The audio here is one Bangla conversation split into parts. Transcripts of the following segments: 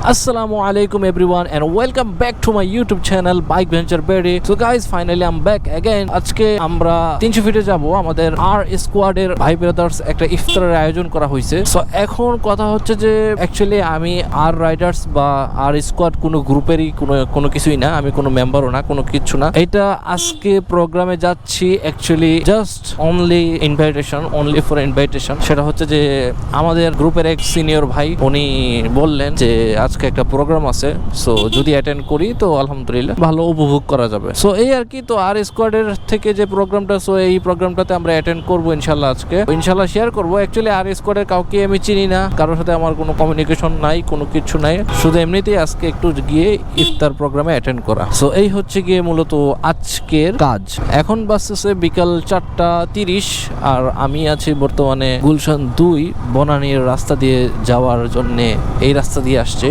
Assalamu alaikum everyone and welcome back to my YouTube channel Bike Venture Berry. So guys, finally I'm back again. আজকে আমরা 300 ফিটে যাব। আমাদের আর স্কোয়াডের ভাই ব্রাদার্স একটা ইফতারের আয়োজন করা হয়েছে। সো এখন কথা হচ্ছে যে অ্যাকচুয়ালি আমি আর রাইডার্স বা আর স্কোয়াড কোনো গ্রুপেরই কোনো কিছুই না, আমি কোনো মেম্বারও না, কোনো কিছু না। এটা আজকে প্রোগ্রামে যাচ্ছি actually just only invitation, only for invitation. সেটা হচ্ছে যে আমাদের গ্রুপের এক সিনিয়র ভাই উনি বললেন যে আজকে একটা প্রোগ্রাম আছে, সো যদি অ্যাটেন্ড করি তো আলহামদুলিল্লাহ ভালো উপভোগ করা যাবে। সো এই আর কি। তো আর স্কোয়াডের থেকে যে প্রোগ্রামটা, সো এই প্রোগ্রামটাতে আমরা অ্যাটেন্ড করবো ইনশাল্লাহ। আজকে ইনশাল্লাহ শেয়ার করবো। অ্যাকচুয়ালি আর স্কোয়াডের কাউকে আমি চিনি না, কারোর সাথে আমার কোনো কমিউনিকেশন নাই, কোনো কিছু নাই, শুধু এমনিতেই আজকে একটু গিয়ে ইফতার প্রোগ্রামে অ্যাটেন্ড করা। সো এই হচ্ছে গিয়ে মূলত আজকের কাজ। এখন বাসতেছে বিকাল 4:30 আর আমি আছি বর্তমানে গুলশান 2 বনানীর রাস্তা দিয়ে যাওয়ার জন্য। এই রাস্তা দিয়ে আসছে।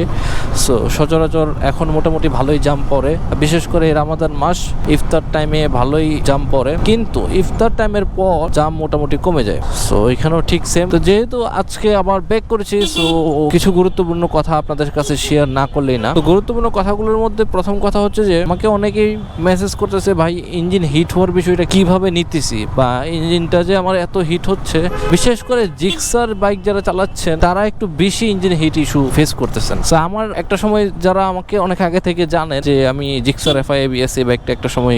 সো সচরাচর এখন মোটামুটি ভালোই জাম পড়ে, বিশেষ করে রামাদান মাস ইফতার টাইমে ভালোই জাম পড়ে, কিন্তু ইফতার টাইমের পর জাম মোটামুটি কমে যায়। সো এখানেও ঠিক সেম। তো যেহেতু আজকে আবার ব্যাক করেছি, সো কিছু গুরুত্বপূর্ণ কথা আপনাদের কাছে শেয়ার না করলেই না। তো গুরুত্বপূর্ণ কথাগুলোর মধ্যে প্রথম কথা হচ্ছে যে আমাকে অনেকেই মেসেজ করতেছে, ভাই ইঞ্জিন হিট হওয়ার বিষয়টা কিভাবে নিতেছি, বা ইঞ্জিনটা যে আমার এত হিট হচ্ছে, বিশেষ করে জিক্সার বাইক যারা চালাচ্ছেন তারা একটু বেশি ইঞ্জিন হিট ইস্যু ফেস করতেছেন। সো আমার একটা সময় যারা আমাকে অনেক আগে থেকে জানে যে আমি জিক্সার এফআই এবিএস এই বাইকটা একটা সময়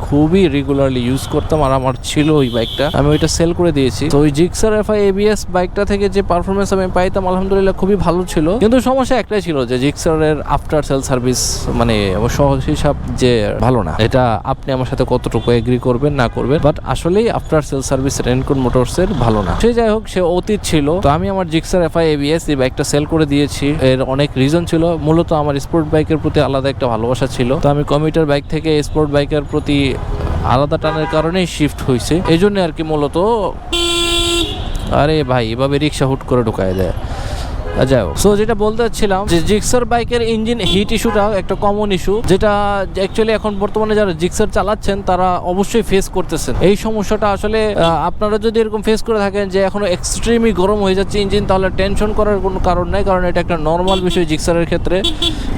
খুবই রেগুলারলি ইউজ করতাম, আর আমার ছিল ওই বাইকটা, আমি ওইটা সেল করে দিয়েছি। তো ওই জিক্সার এফআই এবিএস বাইকটা থেকে যে পারফরমেন্স আমি পাইতাম আলহামদুলিল্লাহ খুবই ভালো ছিল, কিন্তু সমস্যা একটাই ছিল যে জিক্সারের আফটার সেল সার্ভিস মানে সহজ হিসাব যে ভালো না। এটা আপনি আমার সাথে কতটুকু এগ্রি করবেন না করবেন, বাট আসলেই আফটার সেল সার্ভিস রেনকন মোটরসের ভালো না। সে যাই হোক, সে অতীত ছিল। তো আমি আমার জিক্সার এফআই এবিএস এই বাইকটা সেল করে দিয়েছি। এর অনেক রিজন ছিল, মূলত আমার স্পোর্ট বাইকের প্রতি আলাদা একটা ভালোবাসা ছিল। তো আমি কমিউটার বাইক থেকে স্পোর্ট বাইকের প্রতি আলাদা টানের কারণেই শিফট হয়েছে, এই জন্য আর কি মূলত। আরে ভাই এভাবে রিক্সা হুট করে ঢুকায় দেয়। যাই হোক, সো যেটা বলতে চাচ্ছিলাম যে জিক্সার বাইকের ইঞ্জিন হিট ইস্যুটা একটা কমন ইস্যু, যেটা অ্যাকচুয়ালি এখন বর্তমানে যারা জিক্সার চালাচ্ছেন তারা অবশ্যই ফেস করতেছেন এই সমস্যাটা। আসলে আপনারা যদি এরকম ফেস করে থাকেন যে এখনো এক্সট্রিমই গরম হয়ে যাচ্ছে ইঞ্জিন, তাহলে টেনশন করার কোনো কারণ নাই, কারণ এটা একটা নর্মাল বিষয় জিক্সারের ক্ষেত্রে।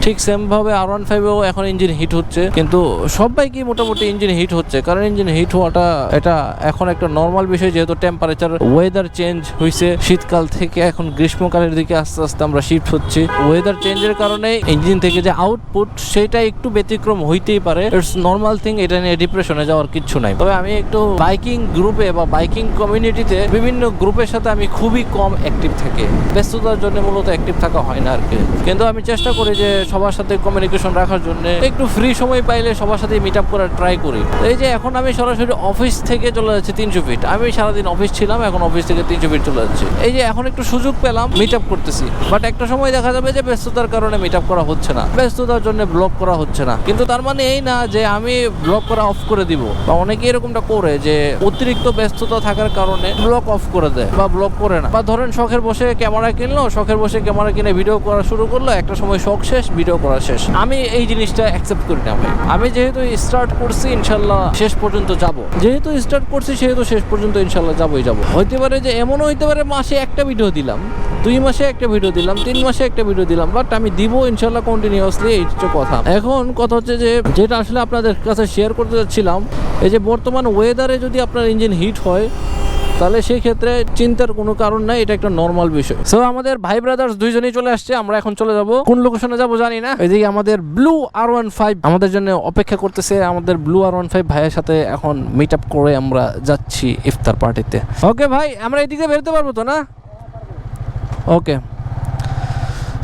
ঠিক সেমভাবে R15-এও এখন ইঞ্জিন হিট হচ্ছে, কিন্তু সব বাইকই মোটামুটি ইঞ্জিন হিট হচ্ছে, কারণ ইঞ্জিন হিট হওয়াটা এটা এখন একটা নর্মাল বিষয়, যেহেতু টেম্পারেচার ওয়েদার চেঞ্জ হয়েছে। শীতকাল থেকে এখন গ্রীষ্মকালের দিকে আস্তে আস্তে আমরা শিফট হচ্ছি। ওয়েদার চেঞ্জের কারণে ইঞ্জিন থেকে যে আউটপুট সেটা একটু ব্যতিক্রম হইতেই পারে, ইটস নর্মাল থিং, এটা নিয়ে ডিপ্রেশনে যাওয়ার কিছু নাই। তবে আমি একটু বাইকিং গ্রুপে বা বাইকিং কমিউনিটিতে বিভিন্ন গ্রুপের সাথে আমি খুবই কম অ্যাক্টিভ থাকি, ব্যস্ততার জন্য মূলত অ্যাক্টিভ থাকা হয় না আর কি। কিন্তু আমি চেষ্টা করি যে সবার সাথে কমিউনিকেশন রাখার জন্য, একটু ফ্রি সময় পাইলে সবার সাথে মিট আপ করার ট্রাই করি। এই যে এখন আমি সরাসরি অফিস থেকে চলে যাচ্ছি 300 ফিট, আমি সারাদিন অফিস ছিলাম, এখন অফিস থেকে 300 ফিট চলে যাচ্ছি। এই যে এখন একটু সুযোগ পেলাম, মিট আপ করতেছি, বাট একটা সময় দেখা যাবে যে ব্যস্ততার কারণে মিট আপ করা হচ্ছে না, ব্যস্ততার জন্য ব্লক করা হচ্ছে না। কিন্তু তার মানে এই না যে আমি ব্লক করা অফ করে দিব, বা অনেকে এরকমটা করে যে অতিরিক্ত ব্যস্ততা থাকার কারণে ব্লক অফ করে দেয় বা ব্লক করে না। বা ধরেন শখের বসে ক্যামেরা কিনলো, শখের বসে ক্যামেরা কিনে ভিডিও করা শুরু করলো, একটা সময় শখ শেষ, ভিডিও করা শেষ। আমি এই জিনিসটা অ্যাকসেপ্ট করি না ভাই। আমি যেহেতু স্টার্ট করছি ইনশাল্লাহ শেষ পর্যন্ত যাব, যেহেতু স্টার্ট করছি সেহেতু শেষ পর্যন্ত ইনশাল্লাহ যাবই যাব। হইতে পারে যে এমনও হইতে পারে মাসে একটা ভিডিও দিলাম, 2 মাসে একটা ভিডিও দিলাম, 3 মাসে একটা ভিডিও দিলাম, বাট আমি দিব ইনশাল্লাহ কন্টিনিউয়াসলি। এই হচ্ছে কথা। এখন কথা হচ্ছে যে যেটা আসলে আপনাদের কাছে শেয়ার করতে যাচ্ছিলাম, এই যে বর্তমান ওয়েদারে যদি আপনার ইঞ্জিন হিট হয় তাহলে সেই ক্ষেত্রে চিন্তার কোনো কারণ নাই, এটা একটা নর্মাল বিষয়। সো আমাদের ভাই ব্রাদার্স দুইজনেই চলে আসছে, আমরা এখন চলে যাব। কোন লোকেশনে যাব জানি না। এদিকে আমাদের ব্লু R15 আমাদের জন্য অপেক্ষা করতেছে। আমাদের ব্লু R15 ভাইয়ের সাথে এখন মিট আপ করে আমরা যাচ্ছি ইফতার পার্টিতে। ওকে ভাই, আমরা এদিকে বেরোতে পারবো তো না? ওকে,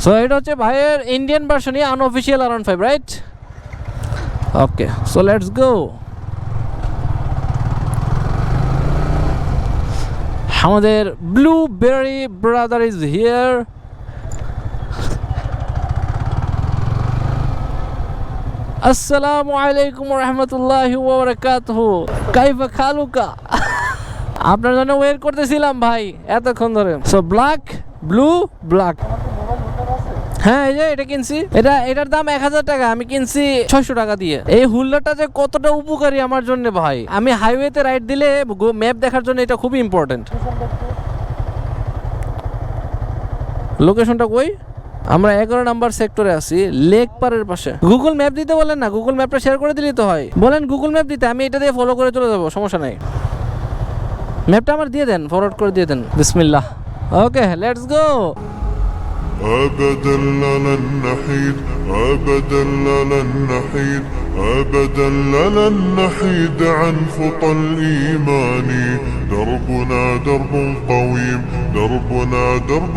সো এটা হচ্ছে ভাইয়ের ইন্ডিয়ান ভার্সনই, unofficial R15, right? Okay, so let's go. আমাদের ব্লুবেরি ব্রাদার ইজ হিয়ার। আসসালামু আলাইকুম ওয়া রাহমাতুল্লাহি ওয়া বারাকাতুহু। কাইফা খালুকা? আপনার জন্য ওয়েট করতেছিলাম ভাই এতক্ষণ ধরে। So black, blue, black. হ্যাঁ, এই যে এটা কিনছি, এটার দাম 1000 টাকা, আমি কিনছি 600 টাকা দিয়ে। এই হুল্লাটা যে কতটা উপকারী আমার জন্য ভাই, আমি হাইওয়েতে রাইড দিলে ম্যাপ দেখার জন্য এটা খুবই ইম্পর্টেন্ট। লোকেশনটা কই? আমরা 11 নাম্বার সেক্টরে আছি, লেক পারের পাশে। গুগল ম্যাপ দিতে বলেন না, গুগল ম্যাপটা শেয়ার করে দিলেই তো হয়। বলেন গুগল ম্যাপ দিতে, আমি এটা দিয়ে ফলো করে চলে যাবো, সমস্যা নাই। ম্যাপটা আমার দিয়ে দেন, ফরওয়ার্ড করে দিয়ে দেন। বিসমিল্লাহ। ওকে, লেটস গো। أبدا لن نحيد أبدا لن نحيد أبدا لن نحيد عن خطى الإيمان دربنا درب قويم دربنا درب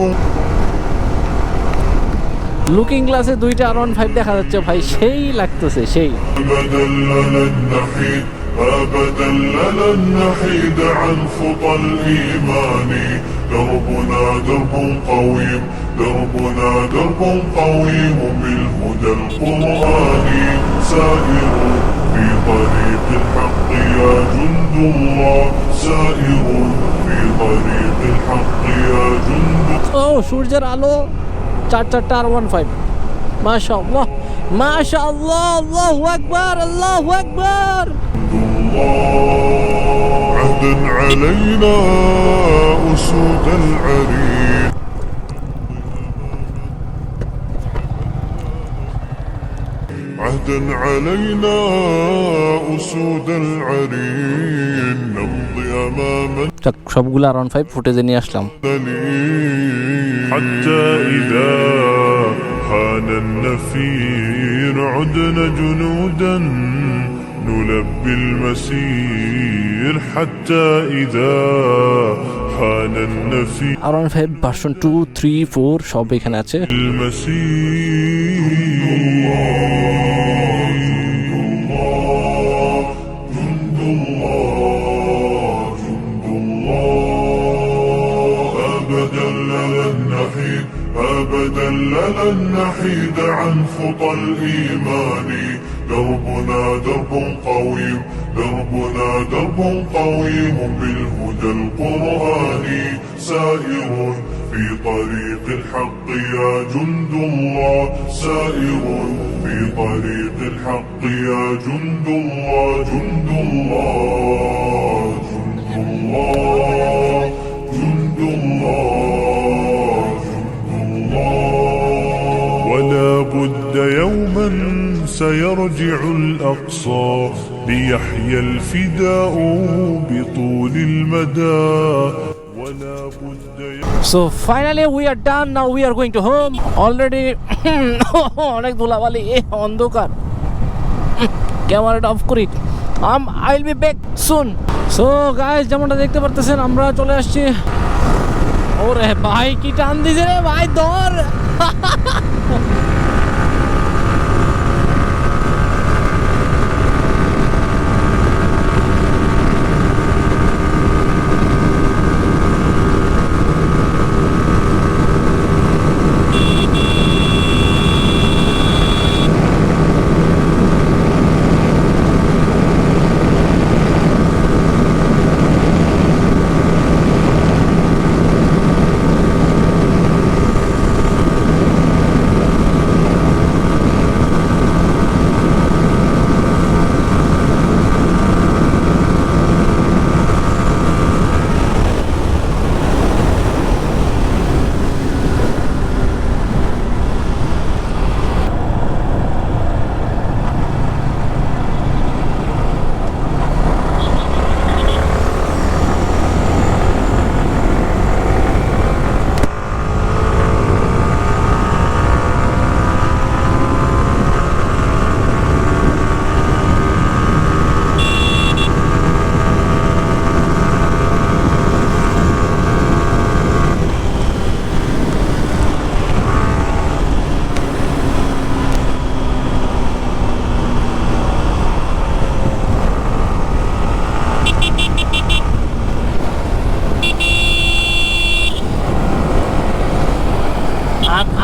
লুকিং গ্লাসে দুইটা R15 দেখা যাচ্ছে ভাই, সেই লাগতেছে সেই। أبدا لن نحيد أبدا لن نحيد عن خطى الإيمان دربنا درب قويم دربنا درب قويم بالهدى القرآني سائر في طريق الحق يا جند الله سائر في طريق الحق يا جند ও সূর্যের আলো, চারটা R15। মাশাআল্লাহ মাশাআল্লাহ, আল্লাহু আকবার আল্লাহু আকবার। الله عهدا علينا أسود العرين عهدا علينا أسود العرين نمضي أماما সবগুলো R15 ফুটেজে নিয়ে আসলাম। حتى إذا حان النفير عدنا جنودا نلبي المسير حتى إذا حان النفير R15 ভার্সন 2, 3, 4 সব এখানে আছে। أبدا لن نحيد عن خطى الإيمان دربنا درب قويم دربنا درب قويم بالهدى القرآني سائر في طريق الحق يا جند الله سائر في طريق الحق يا جند الله جند الله جند الله جند الله ولا بد يوما سيرجع الأقصى ليحيى الفداء بطول المدى ولا بد So finally we are done. Now we are going to home. Already অনেক ধুলাবালি, অন্ধকার। ক্যামেরাটা অফ করি। I will be back soon. So guys, যেমনটা দেখতে পারতেছেন আমরা চলে আসছি। ওরে ভাই কি টান দিছে রে ভাই, ধর।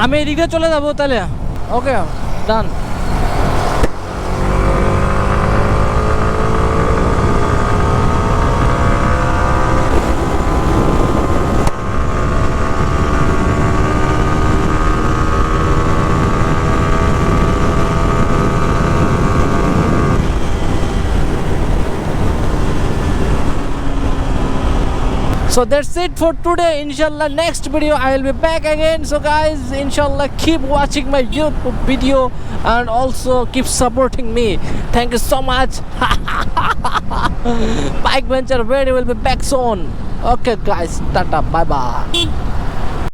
আমি এদিকে চলে যাবো তাহলে। ওকে, ডান। So that's it for today. Inshallah next video I will be back again. So guys, inshallah keep watching my YouTube video and also keep supporting me. Thank you so much. Bike Venture video will be back soon. Okay guys, tata, bye bye.